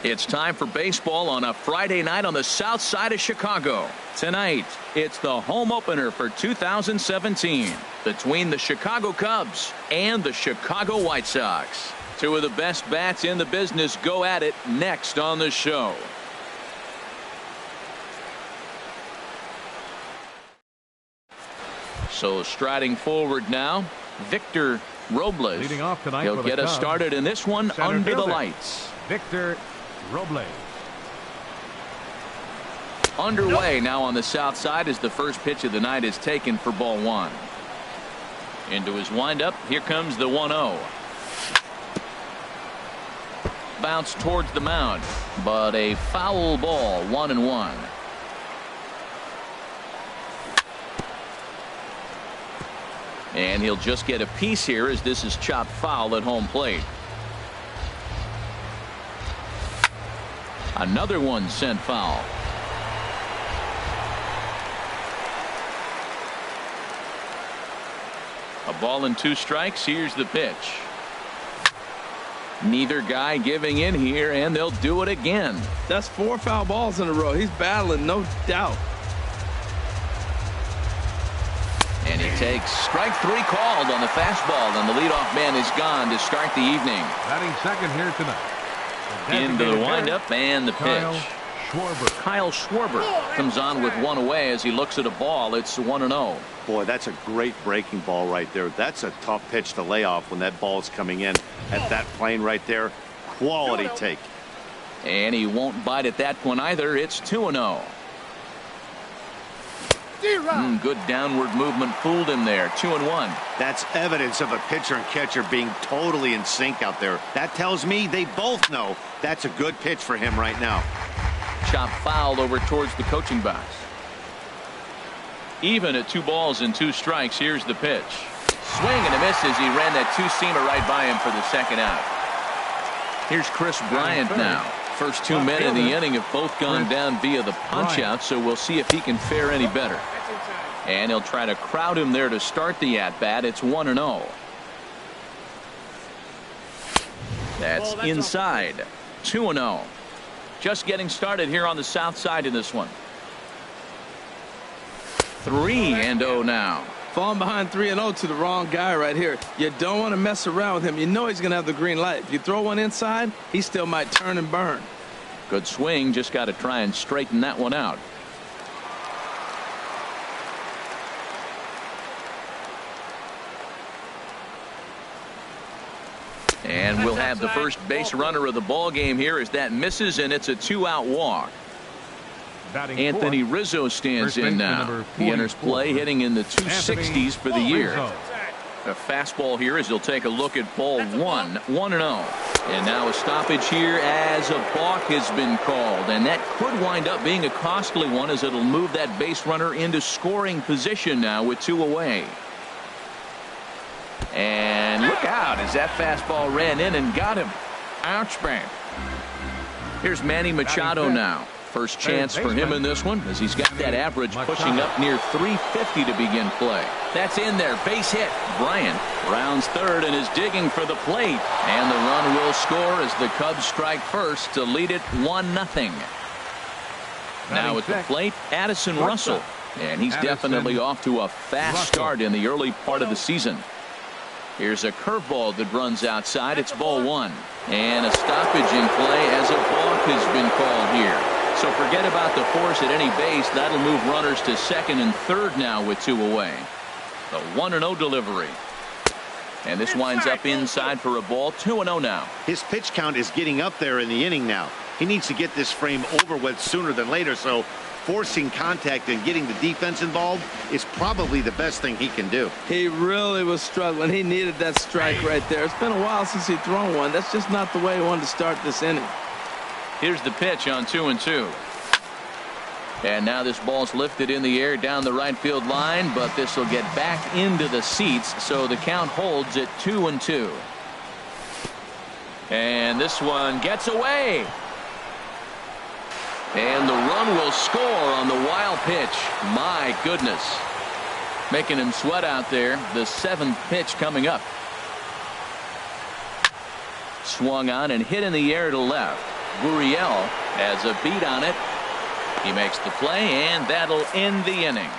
It's time for baseball on a Friday night on the south side of Chicago. Tonight, it's the home opener for 2017 between the Chicago Cubs and the Chicago White Sox. Two of the best bats in the business go at it next on the show. So striding forward now, Victor Robles. Leading off tonight, he'll get us started in this one under the lights. Victor Robles. Underway now on the south side as the first pitch of the night is taken for ball one. Into his windup. Here comes the 1-0. Bounce towards the mound, but a foul ball, 1-1. And he'll just get a piece here as this is chopped foul at home plate. Another one sent foul. A ball and 2 strikes. Here's the pitch. Neither guy giving in here, and they'll do it again. That's 4 foul balls in a row. He's battling, no doubt. And he takes strike 3 called on the fastball, and the leadoff man is gone to start the evening. Batting second here tonight. Into the windup and the pitch. Kyle Schwarber comes on with one away as he looks at a ball. It's 1-0. Boy, that's a great breaking ball right there. That's a tough pitch to lay off when that ball is coming in at that plane right there. Quality take. And he won't bite at that one either. It's 2-0. Good downward movement fooled him there. 2-1. That's evidence of a pitcher and catcher being totally in sync out there. That tells me they both know that's a good pitch for him right now. Chop fouled over towards the coaching box. Even at 2 balls and 2 strikes. Here's the pitch. Swing and a miss as he ran that 2-seamer right by him for the second out. Here's Chris Bryant now. First 2 men in the inning have both gone down via the punch out, so we'll see if he can fare any better. And he'll try to crowd him there to start the at bat. It's 1-0. That's inside. 2-0. Just getting started here on the south side in this one. 3-0 now. Falling behind 3-0 to the wrong guy right here. You don't want to mess around with him. You know he's going to have the green light. If you throw one inside, he still might turn and burn. Good swing. Just got to try and straighten that one out. And we'll have the first base runner of the ball game here as that misses, and it's a 2-out walk. Anthony Rizzo stands in now. He enters play hitting in the 260s for the year. A fastball here as he'll take a look at ball 1. 1-0. And now a stoppage here as a balk has been called. And that could wind up being a costly one as it'll move that base runner into scoring position now with 2 away. And look out as that fastball ran in and got him. Ouch, man. Here's Manny Machado now. First chance for him in this one as he's got that average pushing up near 350 to begin play. That's in there. Base hit. Bryant rounds third and is digging for the plate. And the run will score as the Cubs strike first to lead it 1-0. Now at the plate, Addison Russell. And he's definitely off to a fast start in the early part of the season. Here's a curveball that runs outside. It's ball 1. And a stoppage in play as a balk has been called here. So forget about the force at any base. That'll move runners to second and third now with 2 away. The 1-0 delivery. And this winds up inside for a ball. 2-0 now. His pitch count is getting up there in the inning now. He needs to get this frame over with sooner than later. So forcing contact and getting the defense involved is probably the best thing he can do. He really was struggling. He needed that strike right there. It's been a while since he's thrown one. That's just not the way he wanted to start this inning. Here's the pitch on 2-2. And now this ball's lifted in the air down the right field line, but this will get back into the seats, so the count holds at 2-2. And this one gets away. And the run will score on the wild pitch. My goodness. Making him sweat out there. The 7th pitch coming up. Swung on and hit in the air to left. Gurriel has a beat on it. He makes the play, and that'll end the inning.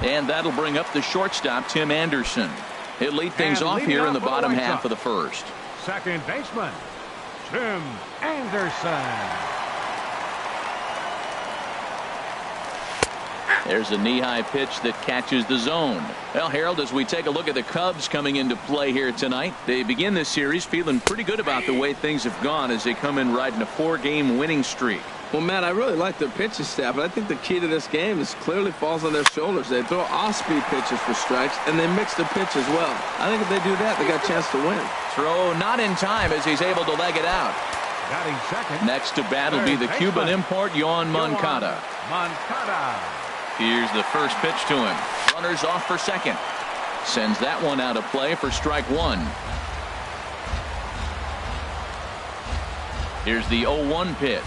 And that'll bring up the shortstop, Tim Anderson. He'll lead things off here in the bottom half of the first. Second baseman, Tim Anderson. There's a knee-high pitch that catches the zone. Well, Harold, as we take a look at the Cubs coming into play here tonight, they begin this series feeling pretty good about the way things have gone as they come in riding a 4-game winning streak. Well, Matt, I really like their pitching staff, but I think the key to this game is clearly falls on their shoulders. They throw off-speed pitches for strikes, and they mix the pitch as well. I think if they do that, they got a chance to win. Throw not in time as he's able to leg it out. Batting second. Next to bat will be the Cuban import, Yoan Moncada. Here's the first pitch to him. Runners off for second. Sends that one out of play for strike one. Here's the 0-1 pitch.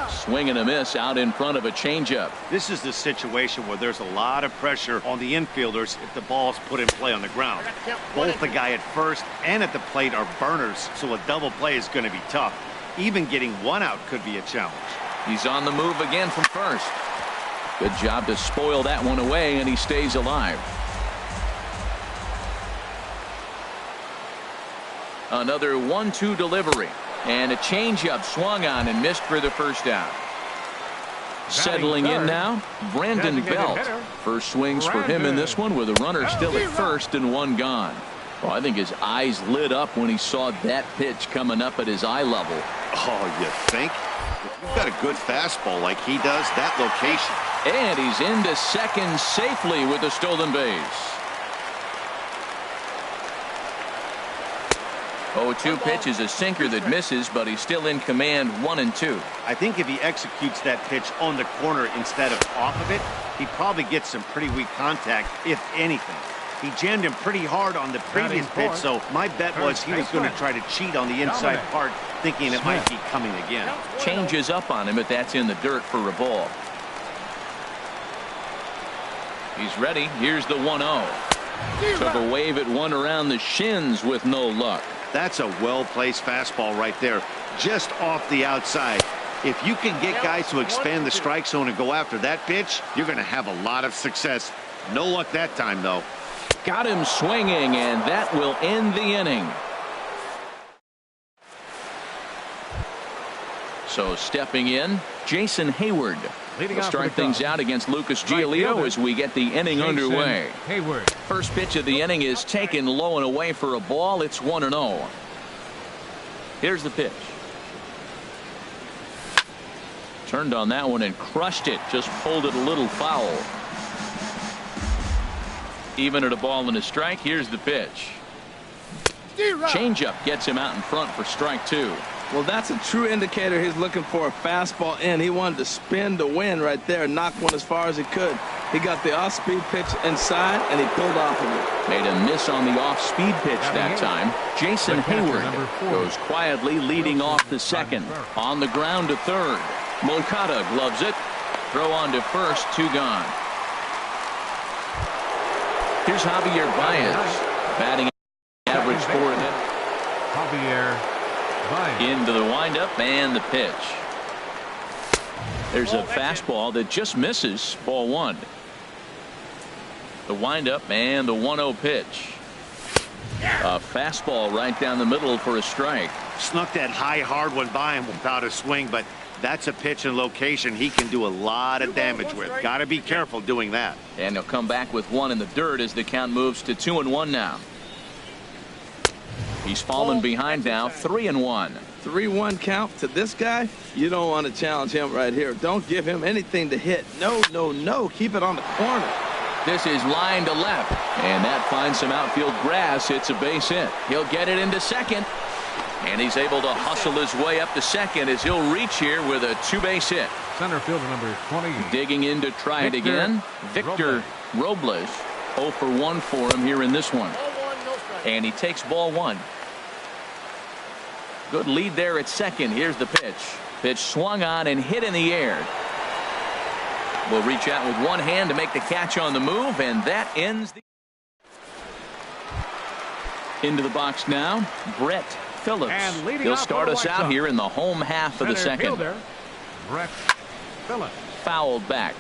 Swing and a miss out in front of a changeup. This is the situation where there's a lot of pressure on the infielders if the ball's put in play on the ground. Both the guy at first and at the plate are burners, so a double play is going to be tough. Even getting one out could be a challenge. He's on the move again from first. Good job to spoil that one away, and he stays alive. Another 1-2 delivery. And a changeup swung on and missed for the first out. Settling in now, Brandon Belt. First swings for him in this one with a runner still at first and one gone. Well, I think his eyes lit up when he saw that pitch coming up at his eye level. Oh, you think? If you've got a good fastball like he does, that location. And he's into second safely with a stolen base. 0-2 pitch is a sinker that misses, but he's still in command 1-2. I think if he executes that pitch on the corner instead of off of it, he probably gets some pretty weak contact, if anything. He jammed him pretty hard on the previous pitch, so my bet was he was going to try to cheat on the inside part, thinking it might be coming again. Changes up on him, but that's in the dirt for a ball. He's ready. Here's the 1-0. Took a wave at one around the shins with no luck. That's a well-placed fastball right there, just off the outside. If you can get guys to expand the strike zone and go after that pitch, you're going to have a lot of success. No luck that time, though. Got him swinging, and that will end the inning. So stepping in, Jason Hayward. We'll start things out against Lucas Giolito as we get the inning underway. Hayward. First pitch of the inning is taken low and away for a ball. It's 1-0. Here's the pitch. Turned on that one and crushed it. Just pulled it a little foul. Even at a ball and a strike. Here's the pitch. Changeup gets him out in front for strike two. Well, that's a true indicator he's looking for a fastball in. He wanted to spin to win right there, knock one as far as he could. He got the off-speed pitch inside, and he pulled off of it. Made a miss on the off-speed pitch that time. Jason Hayward goes quietly leading off the second. On the ground to third. Moncada gloves it. Throw on to first, two gone. Here's Javier Baez. Batting average for him. Javier Baez. Into the windup and the pitch. There's a fastball that just misses. Ball one. The windup and the 1-0 pitch. A fastball right down the middle for a strike. Snuck that high hard one by him without a swing, but that's a pitch and location he can do a lot of damage with. Got to be careful doing that. And he'll come back with one in the dirt as the count moves to 2-1 now. He's fallen behind now, 3-1. 3-1 count to this guy. You don't want to challenge him right here. Don't give him anything to hit. No, no, no. Keep it on the corner. This is line to left, and that finds some outfield grass. It's a base hit. He'll get it into second, and he's able to hustle his way up to second as he'll reach here with a two-base hit. Center fielder number 20. Digging in to try it again. Victor Robles. 0 for 1 for him here in this one. And he takes ball one. Good lead there at second. Here's the pitch. Pitch swung on and hit in the air. Will reach out with one hand to make the catch on the move, and that ends the. Into the box now, Brett Phillips. And leading He'll off start for the us White out Sox, here in the home half of the center second. fielder, Brett Phillips. Fouled back.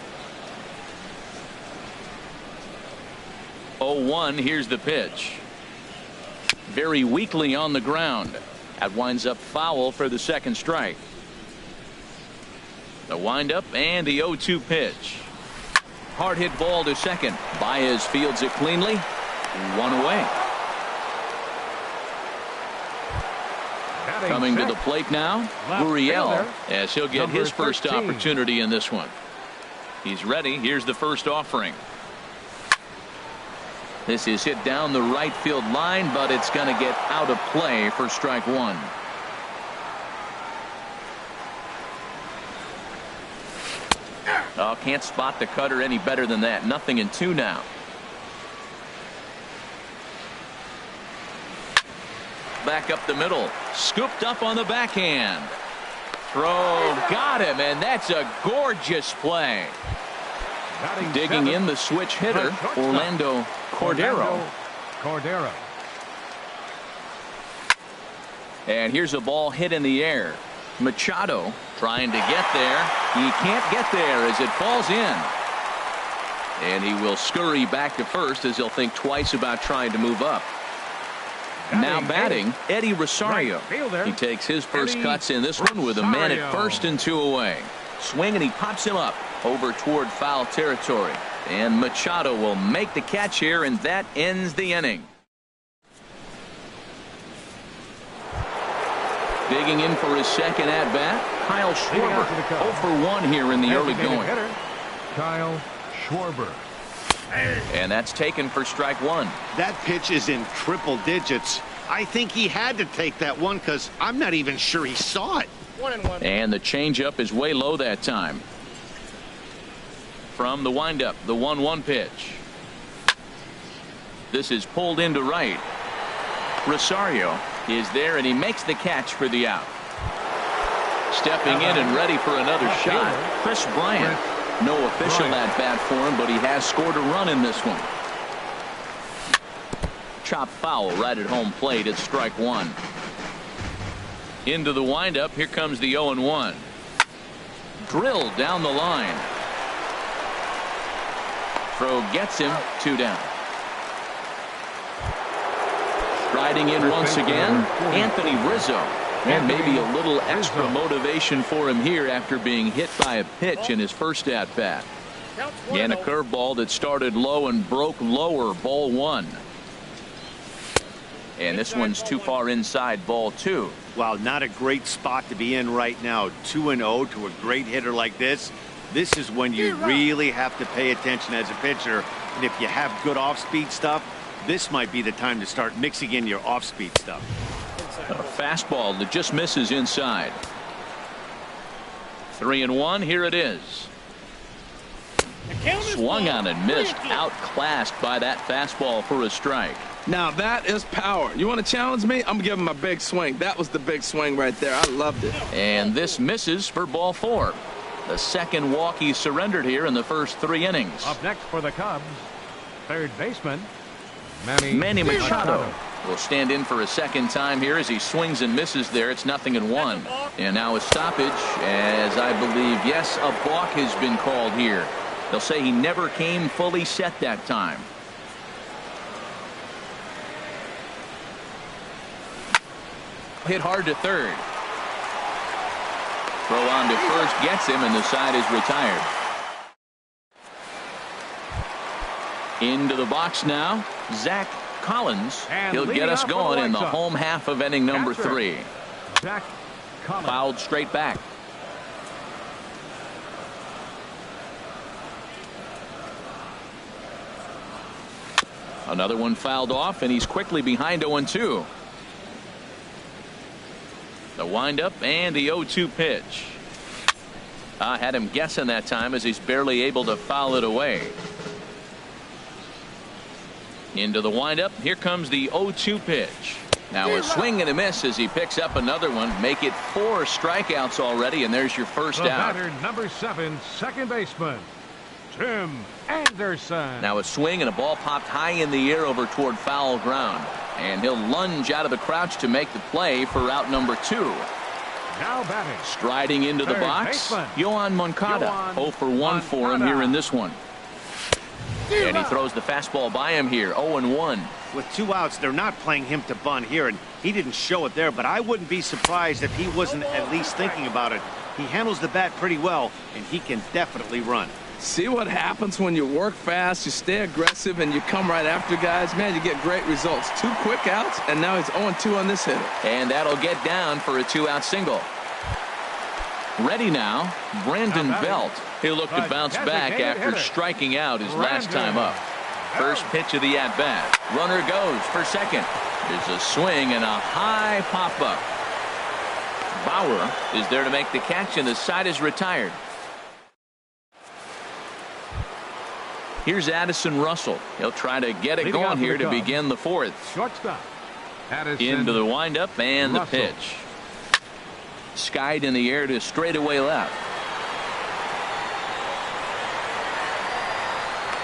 0-1. Here's the pitch. Very weakly on the ground. That winds up foul for the second strike. The windup and the 0-2 pitch. Hard hit ball to second. Baez fields it cleanly. One away. Coming to the plate now, Gurriel, as he'll get his first opportunity in this one. He's ready. Here's the first offering. This is hit down the right field line, but it's going to get out of play for strike one. Oh, can't spot the cutter any better than that. 0-2 now. Back up the middle. Scooped up on the backhand. Throw got him, and that's a gorgeous play. Digging in the switch hitter, Orlando Cordero. And here's a ball hit in the air. Machado trying to get there. He can't get there as it falls in. And he will scurry back to first as he'll think twice about trying to move up. Now batting, Eddie Rosario. He takes his first cuts in this one with a man at first and 2 away. Swing and he pops him up over toward foul territory. And Machado will make the catch here, and that ends the inning. Digging in for his second at bat, Kyle Schwarber. 0 for 1 here in the early going. Kyle Schwarber. And that's taken for strike one. That pitch is in triple digits. I think he had to take that one because I'm not even sure he saw it. 1-1. And the changeup is way low that time. From the windup, the 1-1 pitch. This is pulled into right. Rosario is there, and he makes the catch for the out. Stepping in and ready for another shot, Chris Bryant. No official at bat for him, but he has scored a run in this one. Chop foul right at home plate. It's strike one. Into the windup. Here comes the 0-1. Drilled down the line. Throw gets him. 2 down. Striding in once again, Anthony Rizzo. And maybe a little extra motivation for him here after being hit by a pitch in his first at bat. And a curveball that started low and broke lower. Ball 1. And this one's too far inside. Ball 2. Wow, not a great spot to be in right now. 2-0 to a great hitter like this. This is when you really have to pay attention as a pitcher. And if you have good off-speed stuff, this might be the time to start mixing in your off-speed stuff. A fastball that just misses inside. 3-1. Here it is. Swung on and missed. Outclassed by that fastball for a strike. Now that is power. You want to challenge me? I'm giving him a big swing. That was the big swing right there. I loved it. And this misses for ball 4. The second walk he surrendered here in the first 3 innings. Up next for the Cubs, third baseman Manny Machado will stand in for a second time here as he swings and misses there. It's 0-1. And now a stoppage, as I believe, yes, a balk has been called here. They'll say he never came fully set that time. Hit hard to third. Throw on to first gets him, and the side is retired. Into the box now, Zach Collins. He'll get us going in the home half of inning number 3. Zach Collins. Fouled straight back. Another one fouled off, and he's quickly behind 0-2. The windup and the 0-2 pitch. Had him guessing that time as he's barely able to foul it away. Into the windup. Here comes the 0-2 pitch. Now a swing and a miss as he picks up another one. Make it 4 strikeouts already, and there's your first out. Batter, number 7, second baseman, Tim Anderson. Now a swing and a ball popped high in the air over toward foul ground. And he'll lunge out of the crouch to make the play for out number 2. Now batting. Striding into the Third box, baseman. Yohan Moncada. Yohan 0 for 1 for him Moncada. here in this one. And he throws the fastball by him here, 0-1. With 2 outs, they're not playing him to bunt here, and he didn't show it there, but I wouldn't be surprised if he wasn't at least thinking about it. He handles the bat pretty well, and he can definitely run. See what happens when you work fast, you stay aggressive, and you come right after guys. Man, you get great results. 2 quick outs, and now he's 0-2 on this hitter. And that'll get down for a 2-out single. Ready now, Brandon Belt. He'll look to bounce back after striking out his last time up. First pitch of the at-bat. Runner goes for second. There's a swing and a high pop-up. Bauer is there to make the catch, and the side is retired. Here's Addison Russell. He'll try to get it going here to begin the 4th. Shortstop. Addison Into the windup and the Russell. pitch. Skied in the air to straightaway left.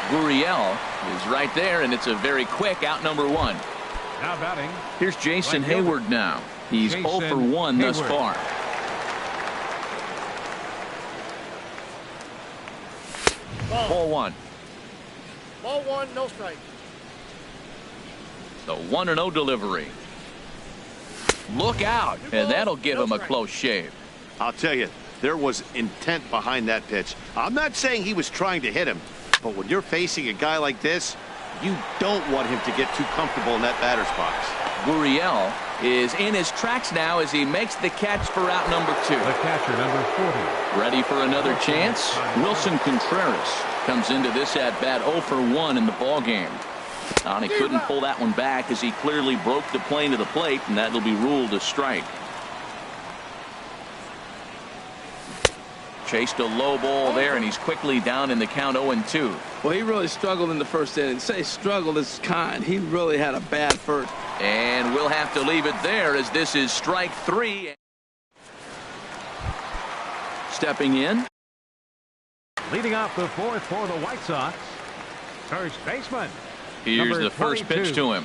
Gurriel is right there, and it's a very quick out number 1. Now batting. Here's Jason Right fielder. Hayward now. He's Jason 0 for 1 thus Hayward. far. Ball 1. Ball 1, no strike. The 1-0 delivery. Look out, and that'll give him a close shave. I'll tell you, there was intent behind that pitch. I'm not saying he was trying to hit him, but when you're facing a guy like this, you don't want him to get too comfortable in that batter's box. Gurriel is in his tracks now as he makes the catch for out number 2. The catcher, number 40. Ready for another chance? Wilson Contreras comes into this at-bat 0 for 1 in the ballgame. And he couldn't pull that one back as he clearly broke the plane to the plate, and that'll be ruled a strike. Chased a low ball there, and he's quickly down in the count 0-2. Well, he really struggled in the first inning. Say struggled is kind. He really had a bad first. And we'll have to leave it there as this is strike 3. Stepping in. Leading off the 4th for the White Sox. First baseman. Here's Number the first 22. pitch to him.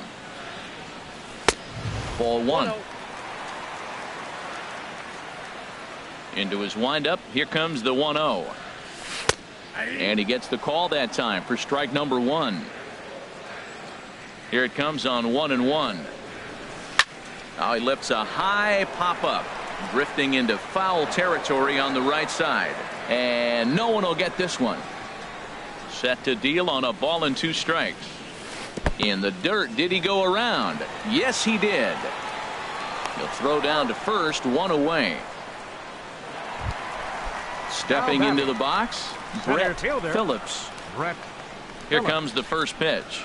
Ball 1. Into his windup. Here comes the 1-0. And he gets the call that time for strike number 1. Here it comes on 1-1. Now he lifts a high pop-up, drifting into foul territory on the right side. And no one will get this one. Set to deal on a ball and 2 strikes. In the dirt, did he go around? Yes, he did. He'll throw down to first, 1 away. Stepping into the box, Brett Phillips. Brett Here Phillips. comes the first pitch.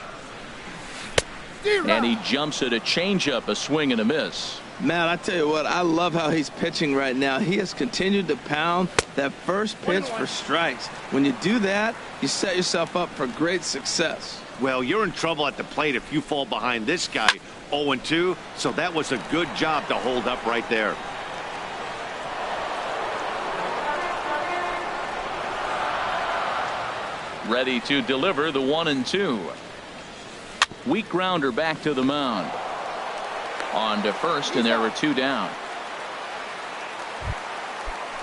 And he jumps at a changeup, a swing and a miss. Man, I tell you what, I love how he's pitching right now. He has continued to pound that first pitch for strikes. When you do that, you set yourself up for great success. Well, you're in trouble at the plate if you fall behind this guy 0-2, so that was a good job to hold up right there. Ready to deliver the 1-2. Weak grounder back to the mound. On to first, and there were 2 down.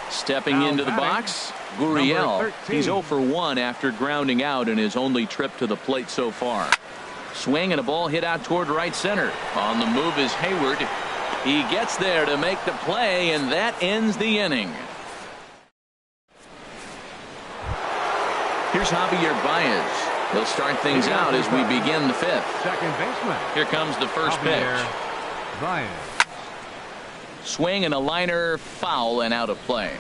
Stepping Now into the batting, box, Gurriel. number 13. He's 0 for 1 after grounding out in his only trip to the plate so far. Swing and a ball hit out toward right center. On the move is Hayward. He gets there to make the play, and that ends the inning. Here's Javier Baez. He'll start things out as we begin the 5th. Second baseman. Here comes the first Javier pitch. Baez. Swing and a liner, foul and out of play.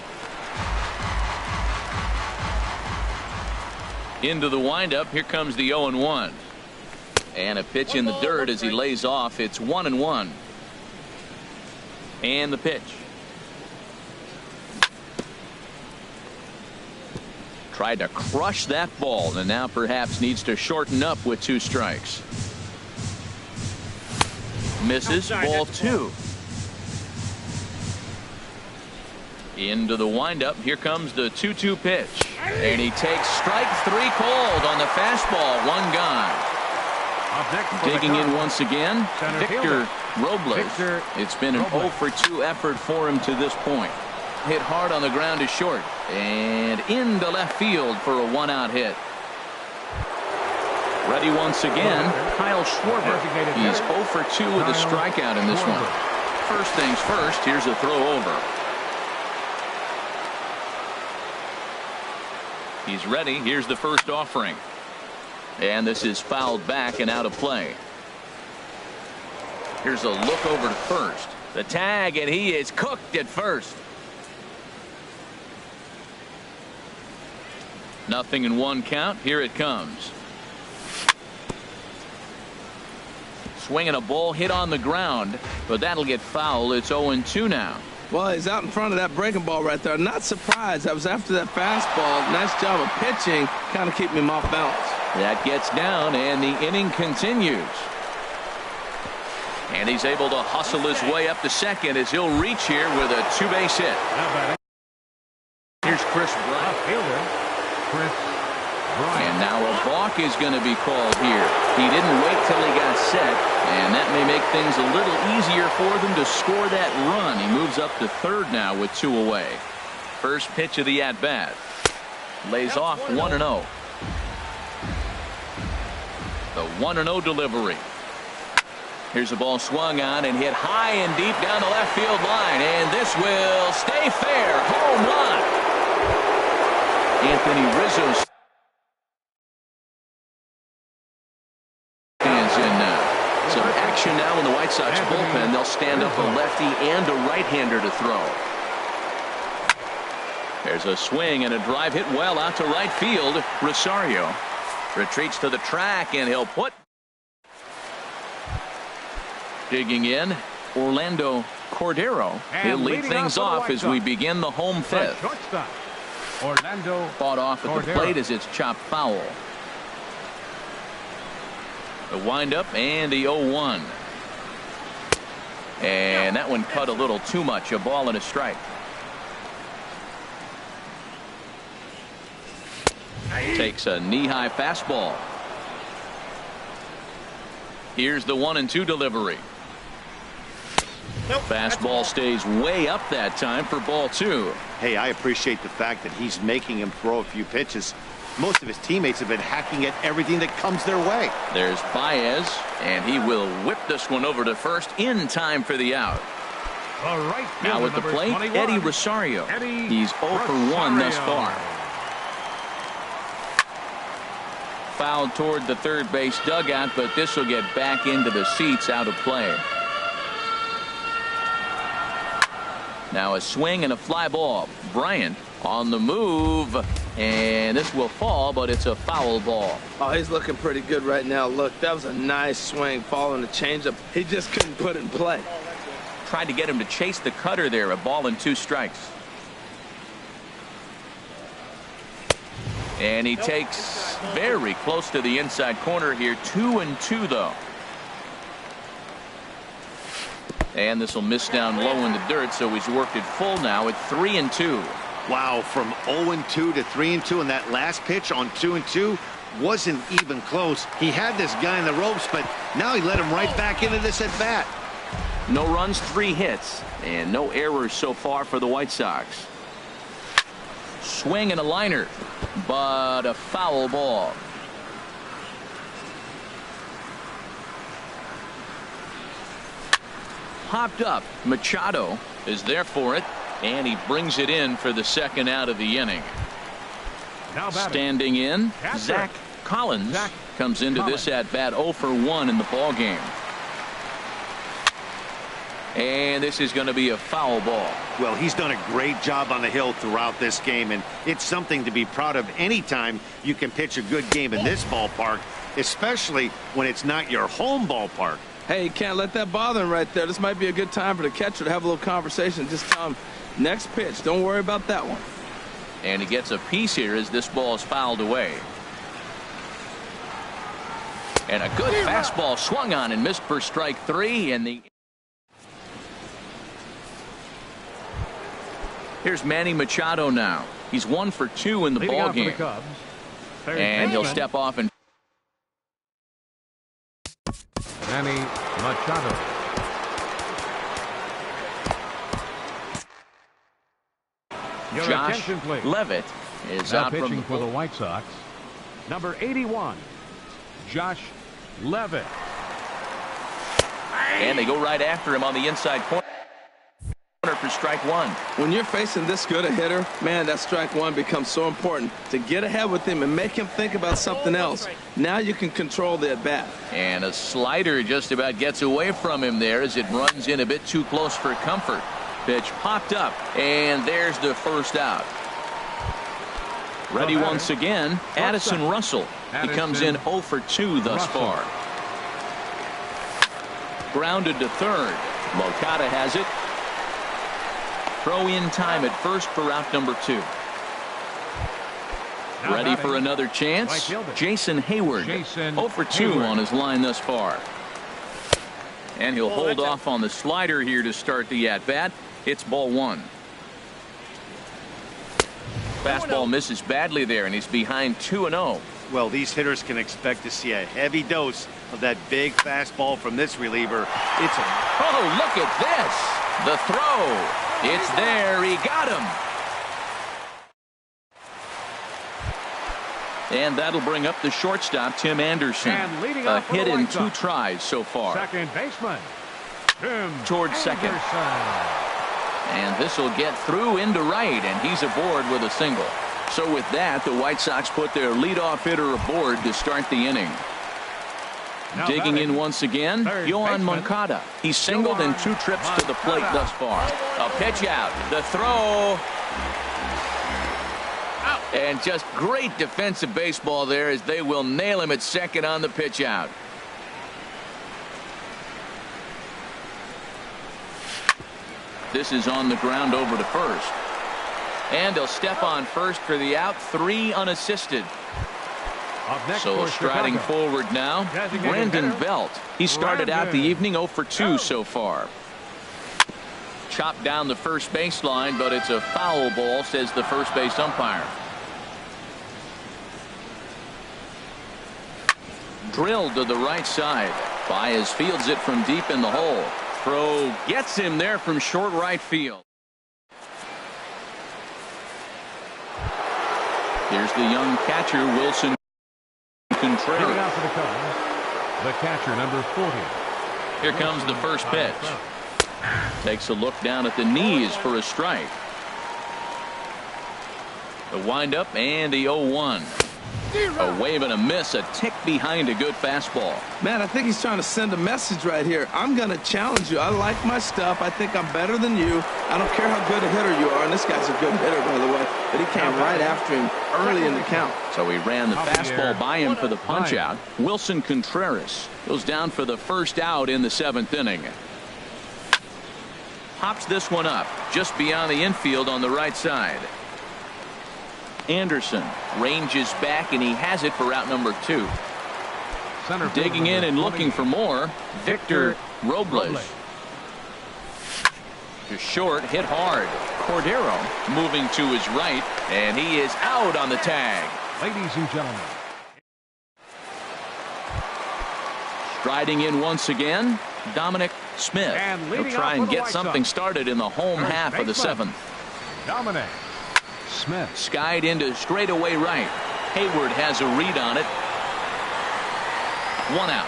Into the windup. Here comes the 0-1. And a pitch in the dirt as he lays off. It's 1-1. And the pitch. Tried to crush that ball, and now perhaps needs to shorten up with 2 strikes. Misses, ball 2. Into the windup. Here comes the 2-2 pitch. And he takes strike 3 cold on the fastball. 1 gone. Up next for the Digging in Cubs, once again, center Victor fielder. Robles. Victor It's been an Robles. 0 for 2 effort for him to this point. Hit hard on the ground to short and into left field for a 1-out hit. Ready once again, Kyle Schwarber. He's 0 for 2 with a strikeout in this one. First things first, here's a throw over. He's ready. Here's the first offering. And this is fouled back and out of play. Here's a look over to first. The tag, and he is cooked at first. 0-1 count. Here it comes. Swinging a ball hit on the ground, but that'll get foul. It's 0-2 now. Well, he's out in front of that breaking ball right there. Not surprised. I was after that fastball. Nice job of pitching. Kind of keeping him off balance. That gets down, and the inning continues. And he's able to hustle his way up to second as he'll reach here with a 2-base hit. Here's Chris Bryant. Fielder, Chris Bryant. And now a balk is going to be called here. He didn't wait till he got set, and that may make things a little easier for them to score that run. He moves up to third now with 2 away. First pitch of the at-bat. Lays off 1-0. The 1-0 delivery. Here's a ball swung on and hit high and deep down the left field line, and this will stay fair. Home run. Anthony Rizzo stands in now. Some action now in the White Sox bullpen. They'll stand up a lefty and a right-hander to throw. There's a swing and a drive hit well out to right field. Rosario retreats to the track, and he'll put. Digging in, Orlando Cordero. He'll lead things off as we begin the home fifth. Orlando Fought off at the plate as it's chopped foul. The windup and the 0-1. And that one cut a little too much. A ball and a strike. Takes a knee-high fastball. Here's the 1-2 delivery. Fastball stays way up that time for ball 2. Hey, I appreciate the fact that he's making him throw a few pitches. Most of his teammates have been hacking at everything that comes their way. There's Baez, and he will whip this one over to first in time for the out. Now at the plate, Eddie Rosario. He's 0 for 1 thus far. Fouled toward the third base dugout, but this will get back into the seats, out of play. Now a swing and a fly ball. Bryant on the move, and this will fall, but it's a foul ball. Oh, he's looking pretty good right now. Look, that was a nice swing following the changeup. He just couldn't put it in play. Tried to get him to chase the cutter there. A ball and 2 strikes. And he takes very close to the inside corner here. 2-2 though. And this will miss down low in the dirt, so he's worked it full now at 3-2. Wow, from 0-2 to 3-2, and that last pitch on 2-2 wasn't even close. He had this guy in the ropes, but now he let him right back into this at bat. No runs, 3 hits, and no errors so far for the White Sox. Swing and a liner, but a foul ball. Popped up. Machado is there for it, and he brings it in for the second out of the inning. Standing in, Zach Collins comes into this at bat 0 for 1 in the ball game. And this is going to be a foul ball. Well, he's done a great job on the hill throughout this game, and it's something to be proud of anytime you can pitch a good game in this ballpark, especially when it's not your home ballpark. Hey, you can't let that bother him right there. This might be a good time for the catcher to have a little conversation. Just tell him, next pitch, don't worry about that one. And he gets a piece here as this ball is fouled away. And a good fastball swung on and missed for strike 3. And here's Manny Machado now. He's 1 for 2 in the ball game. And he'll step off and Your Josh attention, please. Levitt is Now out from pitching the for the White Sox, number 81, Josh Levitt. And they go right after him on the inside corner for strike one. When you're facing this good a hitter, man, that strike one becomes so important to get ahead with him and make him think about something else. Now you can control the at-bat. And a slider just about gets away from him there as it runs in a bit too close for comfort. Pitch popped up, and there's the first out. Ready once again, Addison Russell. He comes in 0 for 2 thus far. Grounded to third. Moncada has it. Throw in time at first for out number 2. Ready for another chance. Jason Hayward. 0 for 2 on his line thus far. And he'll hold off on the slider here to start the at-bat. It's ball 1. Fastball misses badly there, and he's behind 2-0. Well, these hitters can expect to see a heavy dose of that big fastball from this reliever. Oh, look at this. The throw. It's there. He got him. And that'll bring up the shortstop, Tim Anderson. A hit in 2 tries so far. Second baseman, Tim Towards second. Anderson. And this will get through into right, and he's aboard with a single. So with that, the White Sox put their leadoff hitter aboard to start the inning. Now Digging in once again, Yohan Moncada. He's singled in 2 trips to the plate thus far. A pitch out. The throw. And just great defensive baseball there as they will nail him at second on the pitch out. This is on the ground over to first. And he'll step on first for the out. 3 unassisted. So striding forward now, Brandon Belt. He started out the evening 0 for 2 so far. Chopped down the first baseline, but it's a foul ball, says the first base umpire. Drilled to the right side. Baez fields it from deep in the hole. Throw gets him there from short right field. Here's the young catcher, Wilson Contreras. Giving out for the Cubs, the catcher, number 40. Here comes the first pitch. Takes a look down at the knees for a strike. The windup and the 0-1. A wave and a miss, a tick behind a good fastball. Man, I think he's trying to send a message right here. I'm going to challenge you. I like my stuff. I think I'm better than you. I don't care how good a hitter you are. And this guy's a good hitter, by the way. But he came right after him early in the count. So he ran the fastball by him for the punch out. Wilson Contreras goes down for the first out in the 7th inning. Pops this one up just beyond the infield on the right side. Anderson ranges back, and he has it for out number 2. Digging in and looking for more, Victor Robles. To short, hit hard. Cordero moving to his right, and he is out on the tag. Ladies and gentlemen. Striding in once again, Dominic Smith. He'll try and get something started in the home half of the 7th. Dominic Smith. Skied into straightaway right. Hayward has a read on it. 1 out.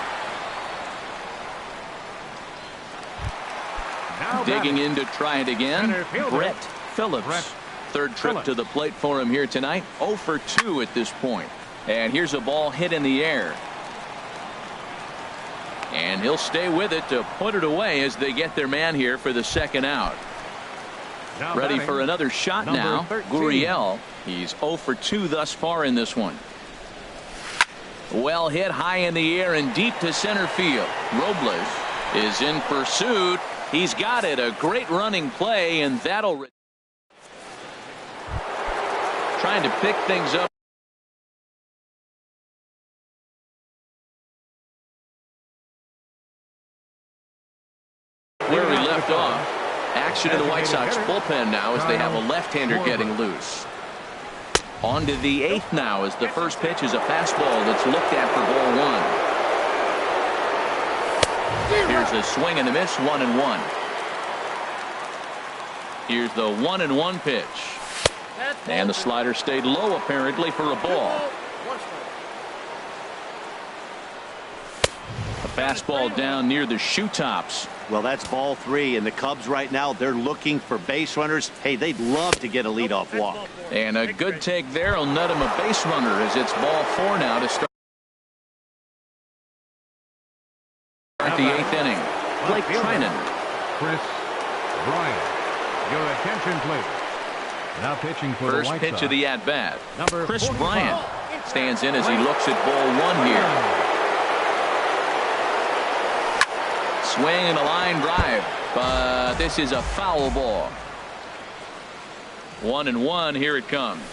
Now Digging in to try it again, Brett Phillips. Brett Third trip to the plate for him here tonight. 0 for 2 at this point. And here's a ball hit in the air. And he'll stay with it to put it away as they get their man here for the second out. Now Ready batting, for another shot number now. 13. Gurriel. He's 0 for 2 thus far in this one. Well hit high in the air and deep to center field. Robles is in pursuit. He's got it. A great running play, and that'll trying to pick things up where he left off. Action in the White Sox bullpen now as they have a left-hander getting loose. On to the 8th now as the first pitch is a fastball that's looked at for ball 1. Here's a swing and a miss, 1-1. Here's the 1-1 pitch. And the slider stayed low, apparently, for a ball. One strike. A fastball down near the shoe tops. Well, that's ball 3, and the Cubs right now, they're looking for base runners. Hey, they'd love to get a leadoff walk. And a good take there will net him a base runner as it's ball 4 now to start the 8th inning. Blake Trinan. Chris Bryant. Your attention, please. Now pitching for First the White pitch Sox. of the at-bat. Number Chris 45. Bryant stands in as he looks at ball 1 here. Swing and a line drive, but this is a foul ball. 1-1, here it comes.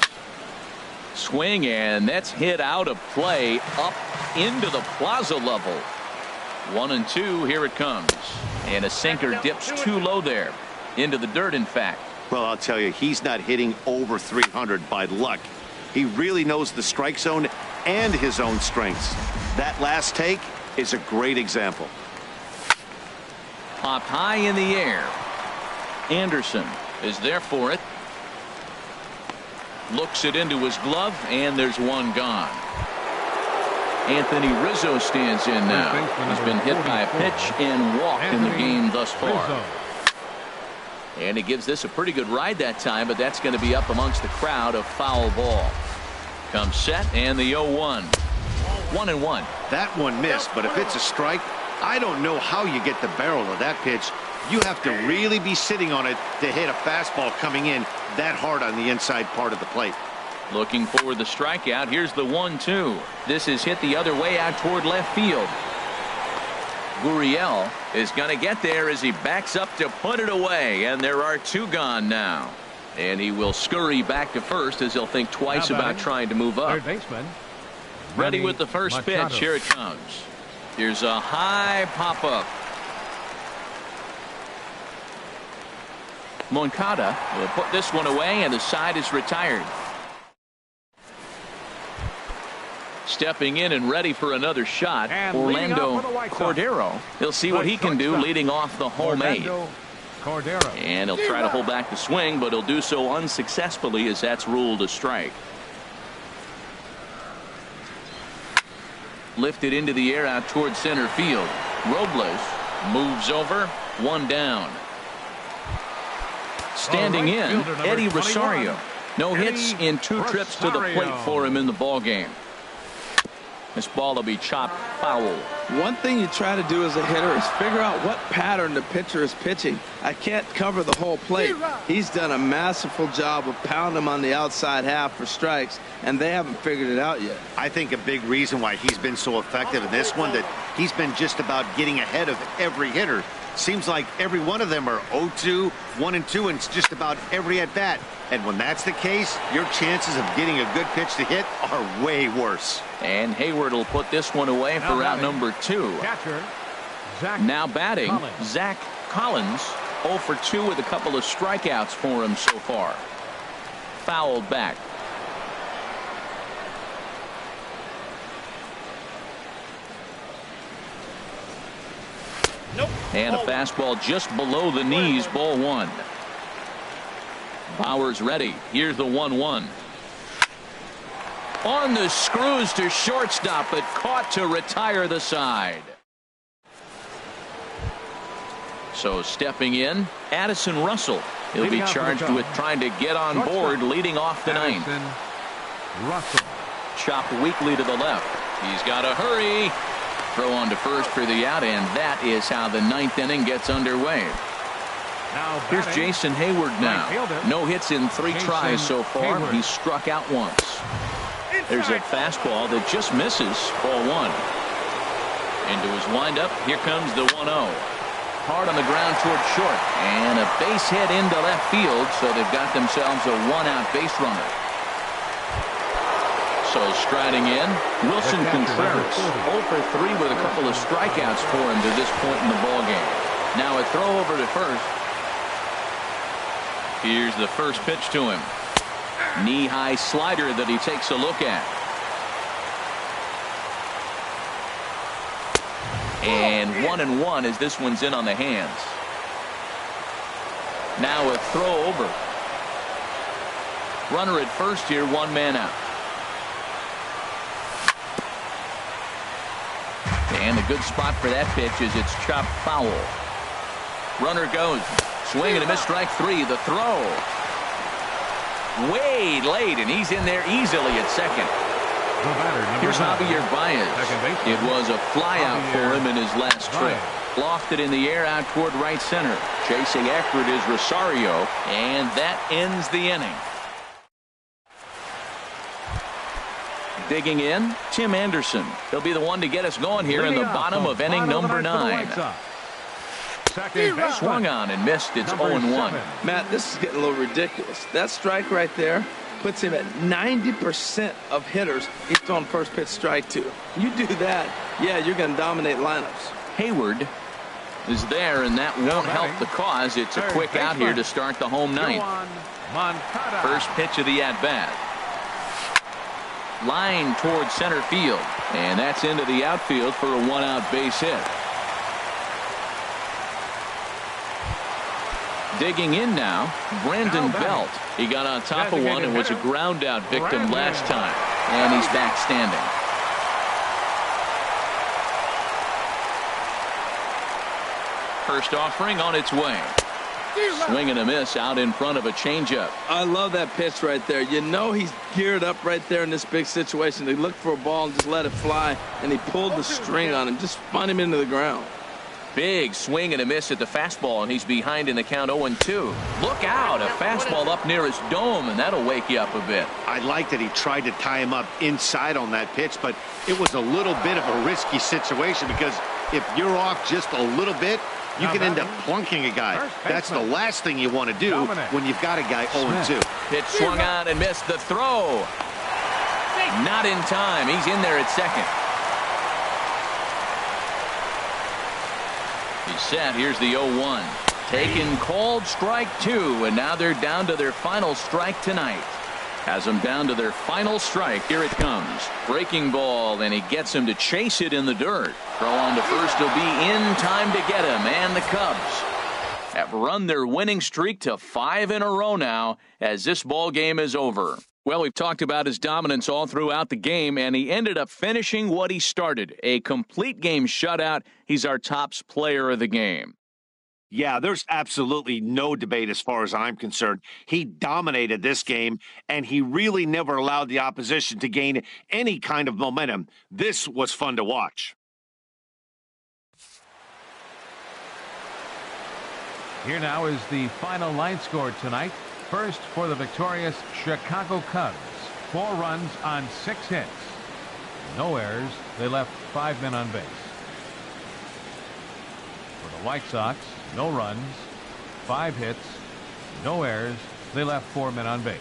Swing, and that's hit out of play up into the plaza level. 1-2, here it comes. And a sinker dips too low there. Into the dirt, in fact. Well, I'll tell you, he's not hitting over 300 by luck. He really knows the strike zone and his own strengths. That last take is a great example. Popped high in the air. Anderson is there for it. Looks it into his glove, and there's one gone. Anthony Rizzo stands in now. He's been hit by a pitch and walked in the game thus far. And he gives this a pretty good ride that time, but that's going to be up amongst the crowd. A foul ball. Comes set, and the 0-1. 1-1. That one missed, but if it's a strike, I don't know how you get the barrel of that pitch. You have to really be sitting on it to hit a fastball coming in that hard on the inside part of the plate. Looking for the strikeout. Here's the 1-2. This is hit the other way out toward left field. Gurriel is going to get there as he backs up to put it away, and there are 2 gone now. And he will scurry back to first as he'll think twice about trying to move up. Third baseman. Ready with the first Machado. pitch. Here it comes. Here's a high pop-up. Moncada will put this one away, and the side is retired. Stepping in and ready for another shot, And Orlando leading off for the White Sox. Cordero. He'll see what he can do Shortstop. leading off the home 8. Orlando Cordero. And he'll try to hold back the swing, but he'll do so unsuccessfully as that's ruled a strike. Lifted into the air out toward center field. Robles moves over. 1 down. Standing right in, fielder, number Eddie 21. Rosario. No hits Eddie in 2 trips to the plate Rosario. for him in the ball game. This ball will be chopped foul. One thing you try to do as a hitter is figure out what pattern the pitcher is pitching. I can't cover the whole plate. He's done a masterful job of pounding him on the outside half for strikes, and they haven't figured it out yet. I think a big reason why he's been so effective in this one, that he's been just about getting ahead of every hitter. Seems like every one of them are 0-2, 1-2, and it's just about every at-bat. And when that's the case, your chances of getting a good pitch to hit are way worse. And Hayward will put this one away Now for out batting. number 2. Catcher. Zach Now batting, Collins. Zach Collins, 0 for 2 with a couple of strikeouts for him so far. Fouled back. Nope. And a fastball just below the knees, ball 1. Bauer's ready. Here's the 1-1. On the screws to shortstop, but caught to retire the side. So stepping in, Addison Russell. He'll be Leading off for the charged Cubs. with trying to get on board, leading off the 9th. Addison Russell. Chopped weakly to the left. He's got to hurry. Throw on to first for the out, and that is how the 9th inning gets underway. Now Here's batting. Jason Hayward now. Right fielder. No hits in 3 Jason tries so far. Hayward. He's struck out once. There's a fastball that just misses, ball 1. Into his windup. Here comes the 1-0. Hard on the ground toward short, and a base hit into left field, so they've got themselves a 1-out base runner. So striding in, Wilson The catcher, Contreras, number 0 for 3 with a couple of strikeouts for him to this point in the ballgame. Now a throw over to first. Here's the first pitch to him. Knee-high slider that he takes a look at. And 1-1 as this one's in on the hands. Now a throw over. Runner at first here, 1 man out. And a good spot for that pitch is it's chopped foul. Runner goes. Swing and a miss, strike 3. The throw. Way late, and he's in there easily at second. Here's Javier Baez. It was a flyout for him in his last trip. Lofted in the air out toward right center. Chasing after it is Rosario, and that ends the inning. Digging in, Tim Anderson. He'll be the one to get us going here in the bottom of inning number 9. Swung on and missed. It's 0-1. Matt, this is getting a little ridiculous. That strike right there puts him at 90% of hitters he's thrown first pitch strike to. You do that, yeah, you're going to dominate lineups. Hayward is there, and that won't help the cause. It's a quick out here to start the home ninth. First pitch of the at-bat. Line towards center field, and that's into the outfield for a 1-out base hit. Digging in now, Brandon Belt. He got on top of one and was a ground out victim last time, and he's back standing. First offering on its way. Swing and a miss out in front of a changeup. I love that pitch right there. You know he's geared up right there in this big situation. They look for a ball and just let it fly, and he pulled the string on him, just spun him into the ground. Big swing and a miss at the fastball, and he's behind in the count 0-2. Look out, a fastball up near his dome, and that'll wake you up a bit. I like that he tried to tie him up inside on that pitch, but it was a little bit of a risky situation because if you're off just a little bit, you can end up plunking a guy. That's the last thing you want to do when you've got a guy 0-2. Pitch swung on and missed. The throw. Not in time. He's in there at second. He's set. Here's the 0-1. Taken, called, strike 2, and now they're down to their final strike tonight. Has them down to their final strike. Here it comes. Breaking ball, and he gets him to chase it in the dirt. Throw on to first will be in time to get him. And the Cubs have run their winning streak to 5 in a row now as this ball game is over. Well, we've talked about his dominance all throughout the game, and he ended up finishing what he started. A complete game shutout. He's our top player of the game. Yeah, there's absolutely no debate as far as I'm concerned. He dominated this game, and he really never allowed the opposition to gain any kind of momentum. This was fun to watch. Here now is the final line score tonight. First for the victorious Chicago Cubs. 4 runs on 6 hits. No errors. They left 5 men on base. For the White Sox, no runs, 5 hits, no errors. They left 4 men on base.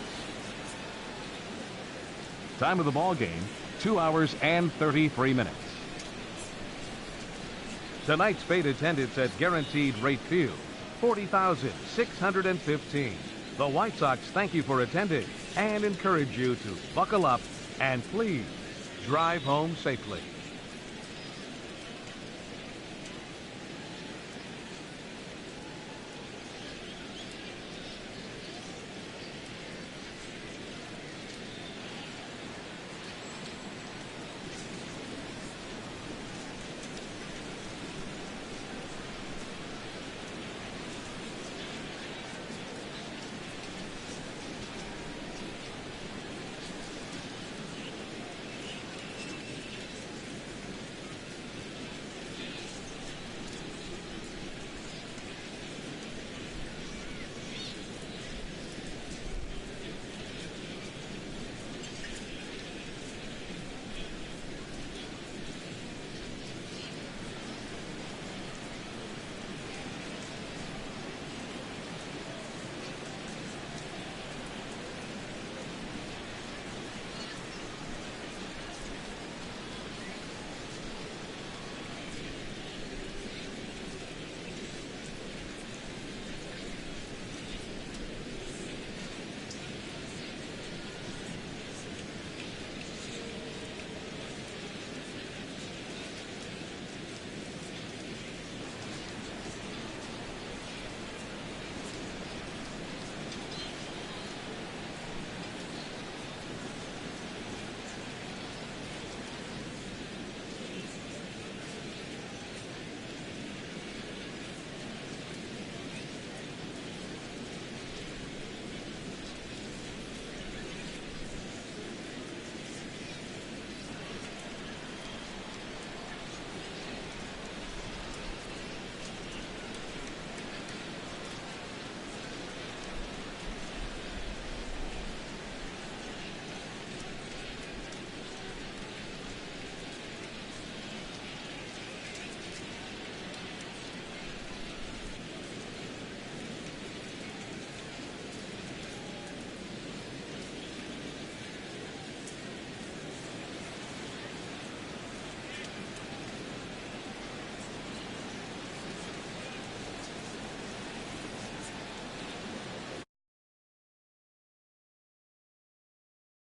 Time of the ball game, 2 hours and 33 minutes. Tonight's paid attendance at Guaranteed Rate Field, 40,615. The White Sox thank you for attending and encourage you to buckle up and please drive home safely.